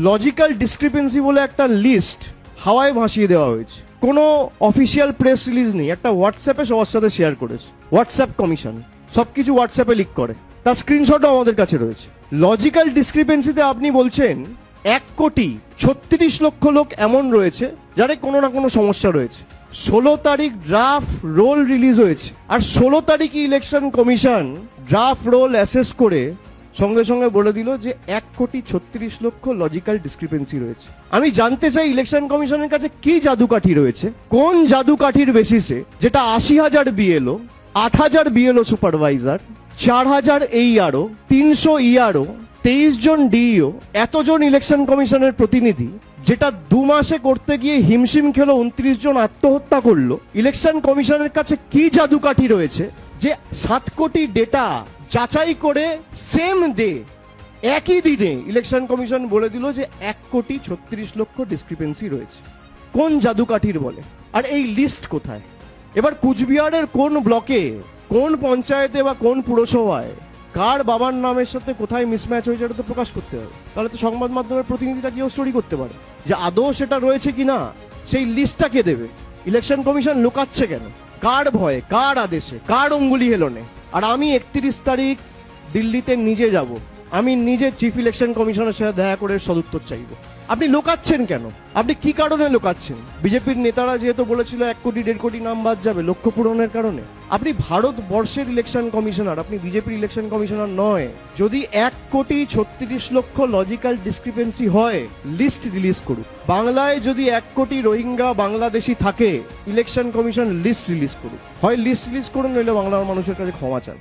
Logical discrepancy বলে একটা list হাওয়ায় ভাসিয়ে দেওয়া হয়েছে। কোনো অফিসিয়াল প্রেস রিলিজ নেই, একটা হোয়াটসঅ্যাপে সবার সাথে শেয়ার করেছে। হোয়াটসঅ্যাপ কমিশন সবকিছু হোয়াটসঅ্যাপে লিক করে, তার স্ক্রিনশটও আমাদের কাছে রয়েছে। লজিক্যাল ডিসক্রিপেন্সিতে আপনি বলছেন 1,36,00,000 লোক এমন রয়েছে যাদের কোনো না কোনো সমস্যা রয়েছে। 16 তারিখ ড্রাফট রোল রিলিজ হয়েছে, আর 16 তারিখই election commission draft roll assess করে সঙ্গে সঙ্গে বলে দিল যে 1,36,00,000 লজিক্যাল ডিসক্রিপেন্সি রয়েছে। আমি জানতে চাই ইলেকশন কমিশনের কাছে কি জাদুকাঠি রয়েছে, কোন জাদুকাঠির বেসিসে যেটা 80,000 BLO, 8,000 BLO supervisor, 4,000 AERO, 300 ERO, 23 জন ডিইও, এতজন ইলেকশন কমিশনের প্রতিনিধি, যেটা 2 মাসে করতে গিয়ে হিমশিম খেলো 29 জন আত্মহত্যা করলো। ইলেকশন কমিশনের কাছে কি জাদুকাঠি রয়েছে যে 7 কোটি ডেটা যাচাই করে সেম ডে, একই দিনে ইলেকশন কমিশন বলে দিল যে 1,36,00,000 ডিসক্রিপেন্সি রয়েছে। কোন জাদুকাঠির বলে? আর এই লিস্ট কোথায়? এবার কুচবিহারের কোন ব্লকে, কোন পঞ্চায়েতে বা কোন পুরসভায় কার বাবার নামের সাথে কোথায় মিসম্যাচ হয়েছে এটা তো প্রকাশ করতে হবে। তাহলে তো সংবাদ মাধ্যমের প্রতিনিধিটা কেউ স্টোরি করতে পারে যে আদৌ সেটা রয়েছে কিনা। সেই লিস্টটা কে দেবে? ইলেকশন কমিশন লুকাচ্ছে কেন? কার ভয়ে, কার আদেশে, কার অঙ্গুলি হেলনে? আর আমি 31 তারিখ দিল্লিতে নিজে যাব, আমি নিজে চিফ ইলেকশন কমিশনের সাথে দেখা করে সদুত্তর চাইব। আপনি লোকাচ্ছেন কেন? আপনি কি কারণে লোকাচ্ছেন? বিজেপির নেতারা যেহেতু বলেছিল 1 কোটি 1.5 কোটি নাম বাদ যাবে লক্ষ্য পূরণের কারণে। আপনি ভারতবর্ষের ইলেকশন কমিশনার, আপনি বিজেপির ইলেকশন কমিশনার নয়। যদি 1,36,00,000 লজিক্যাল ডিসক্রিপেন্সি হয়, লিস্ট রিলিজ করুক। বাংলায় যদি 1 কোটি রোহিঙ্গা বাংলাদেশি থাকে, ইলেকশন কমিশন লিস্ট রিলিজ করুক। হয় লিস্ট রিলিজ করুন, নইলে বাংলার মানুষের কাছে ক্ষমা চান।